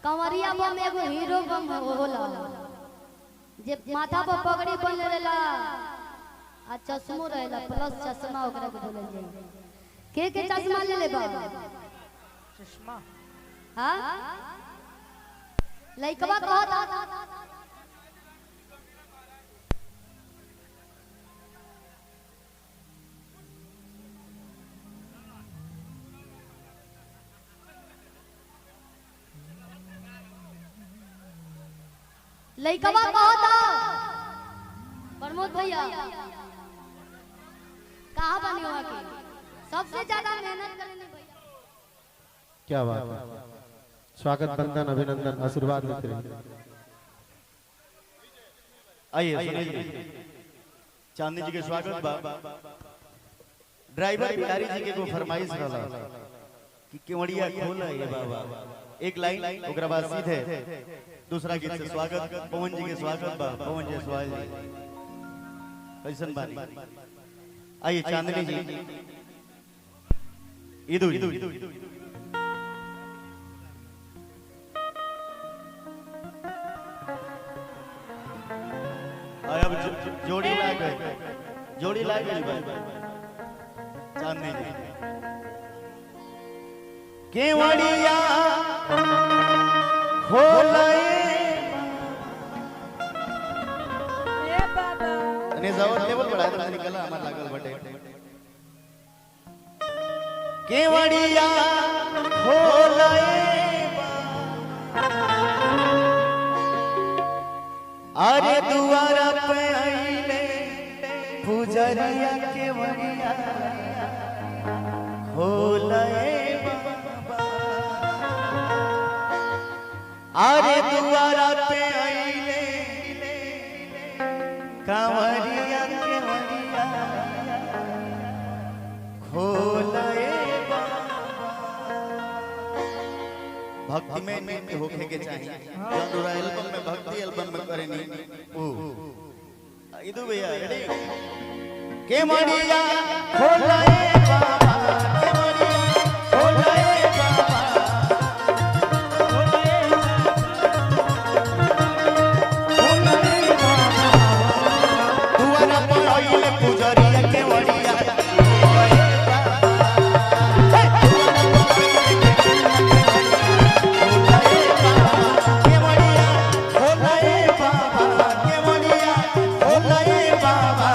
कंवरिया बम एगो हीरो बम होला जे माथा पर पगड़ी बनले रहेला आ चश्मो रहेला प्लस चश्मा ओकरा के बोलल जाई। के चश्मा ले ले बाबा चश्मा हां लइकवा कहत लइकवा कहता प्रमोद भैया कहाँ बने वहाँ के सबसे ज्यादा मेहनत करने भैया। क्या बात है, स्वागत बंदन अभिनंदन आशीर्वाद लेते रहिए। आइए सुनिए चांदनी जी के स्वागत बा। ड्राइवर बिहारी जी के को फरमाइश रहला कि केवड़िया खोला ये बाबा एक लाइन ओकरा बाद सीधे दूसरा गीत से स्वागत पवन जी के स्वागत बा। पवन जायसवाल जी कैसन बानी। आइए चांदनी जी इदु अब जोड़ी लाग गए भाई चांदनी जी केवड़िया खोलाए ने जाओ लेवल बढ़ा दे निकला हमार लागल बटे केवड़िया खोलाए अरे दुआरा पे आइले पुजरिया केवड़िया खोलाए अरे दुआरा पे आइले कांवरिया केवड़िया खोलाए भक्ति में होके के चाहिए जौन एल्बम में भक्ति एल्बम में करे नहीं ओ इदु भैया रेडी केवड़िया खोलाए बाबा केवड़िया खोलाए बाबा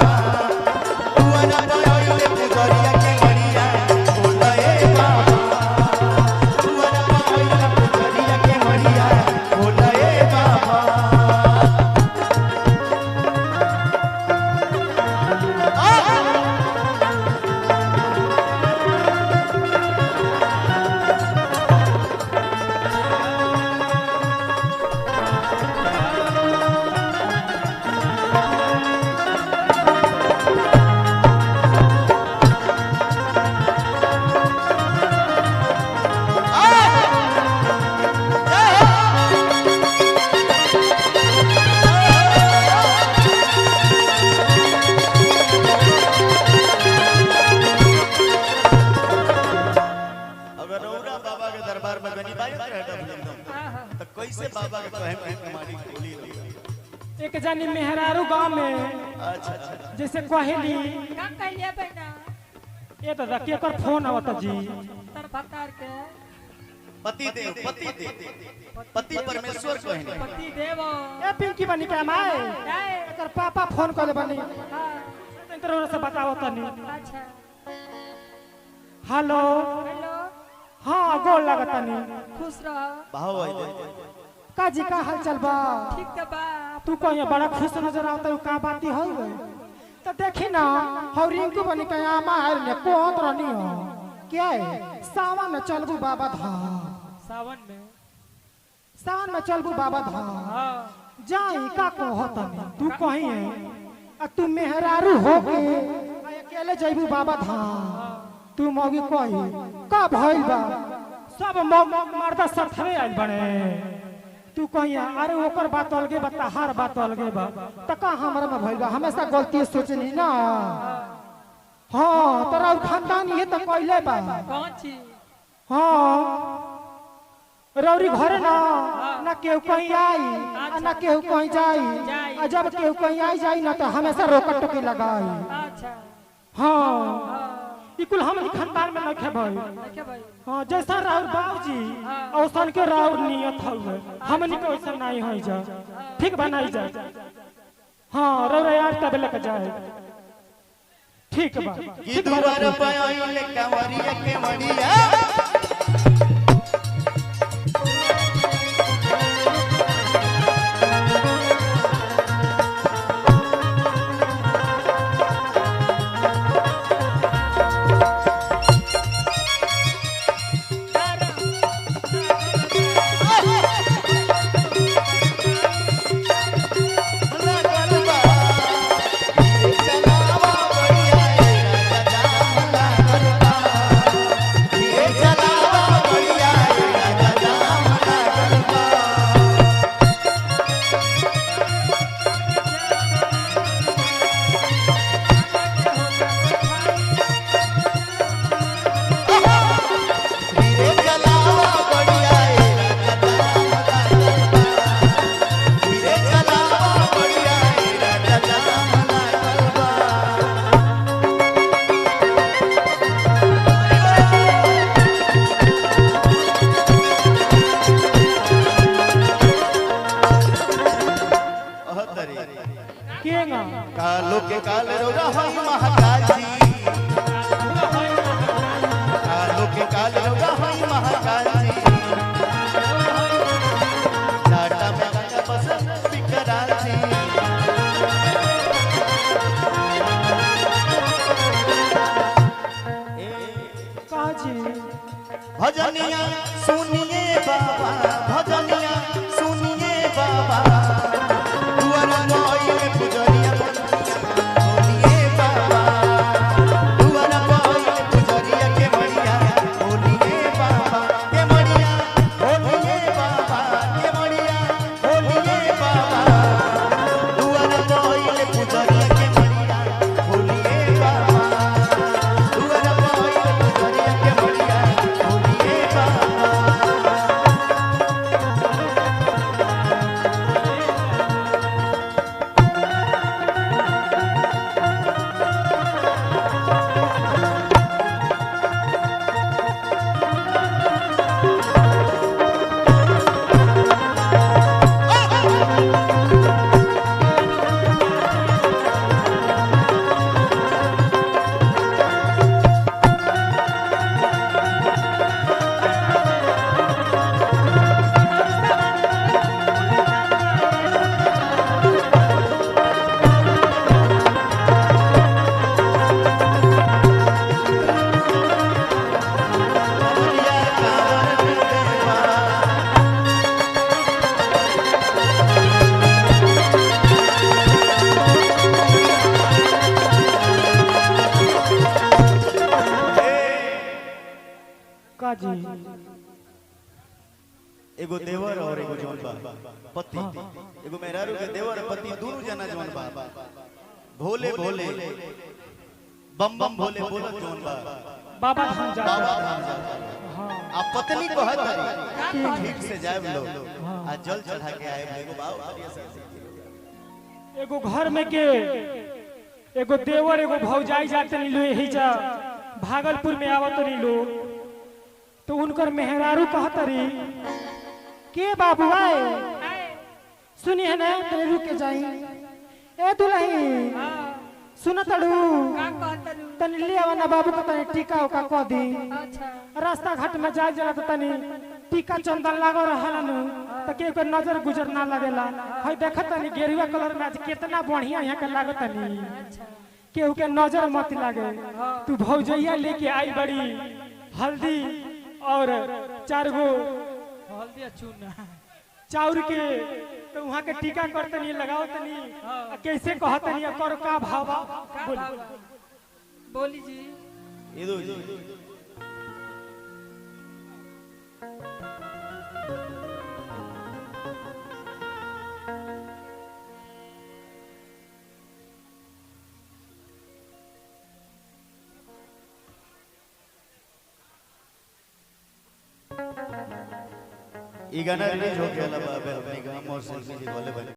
एक जानी मेहरारू गांव में अच्छा जैसे कहली का कहलिए बेटा ये तो रखिए कर फोन आवत जी तर भक्तार के पति परमेश्वर कहने पति देव ए पिंकी बनी के माए एकर पापा फोन करले बनी इंटर से बताओ तनी। अच्छा हेलो हेलो हां गोल लागतनी खुश रह भाव आई काजी का हाल चल बा ठीक तो बा तू कहिया बड़ा खुश नजर आवत का बाती हो गई तो देखी ना हो रिंकू बनी के मार ने कोत रहनी हो क्या है सावन में चलबू बाबा धाम सावन में चलबू बाबा धाम जाई का कहतनी तू कहीं है आ तू मेहरारू हो के अकेले जइबू बाबा धाम तू मौगी कही का भइल बा सब मर्दा सरथरे आइल बने तू कहिया अरे ओकर बात अलगे बा तहार बात अलगे बा त का हमरा में भइल बा हमेशा गलती सोचनी ना हां तोरा खानदान ये त कइले बा कौन चीज हां रौरी घरे ना केहू कहीं आई ना केहू कहीं जाई और जब केहू कहीं आई जाई ना तो हमेशा रोका टोकी लगाई। अच्छा हाँ ई कुल हम खानदान में नहीं भाई। देखे भाई हाँ जैसा राउर बाबूजी औसन के राउर नियत हउए हमनी के वैसा नहीं होई जा ठीक बनाई जा। हाँ रौरा यार तब लेके जाए ठीक बा कि दुआर पे आइले कंवरिया के मड़िया कालो के काल रौरा हई महाकाल जी कालो के काल रौरा हई महाकाल जी लाटा में गंगा बस बिकराल जी काजी भजनिया सुनिए बाबा भजनिया सुनिए बाबा दुआर पे पुजरिया बोलिए बाबा दुआर पे पुजरिया के मड़िया बोलिए बाबा के मड़िया बोलिए बाबा के मड़िया बोलिए बाबा दुआर पे पुजरिया के मड़िया बोलिए बाबा दुआर पे पुजरिया के मड़िया बोलिए बाबा। काजी एगो देवर और एगो जौन बा पति एगो मेहरारू के देवर पति दोनों जना जौन बा भोले भोले बम बम भोले बोलत जौन बा बाबा धाम जा बाबा धाम जाता आ पत्नी कहत है ठीक से जाए लो आ जल चढ़ा के आए एगो बाबा एगो घर में के एगो देवर एगो भौजाई जाते नहीं लो यही जा भागलपुर में आवत नहीं लो तो उनकर मेहरारू कहतरी के बाबू आए सुनिए ना तेरे रुक के जाई ए दुल्ही सुन तड़ू का कहतरू तनी ले आवा बाबू को तनी टीका उका को दी अच्छा रास्ता घाट में जाए जरा तो तनी टीका चंदन लागो रहला नु त के को नजर गुजर ना लगेला हई देखत तनी गेरुआ कलर में आज कितना बढ़िया यहां के लागत तनी केहू के नजर मत लागे तू भौजैया लेके आई बड़ी हल्दी और 4 गो हल्दी चूना चाउर के तो वहां के टीका करतनी लगाओ तनी कैसे कहतनी कर का भाव बोली जी इदो जी ई गाना रिलीज हो गया ला बाबे अपने गांव और सेल्फी जी बोले बने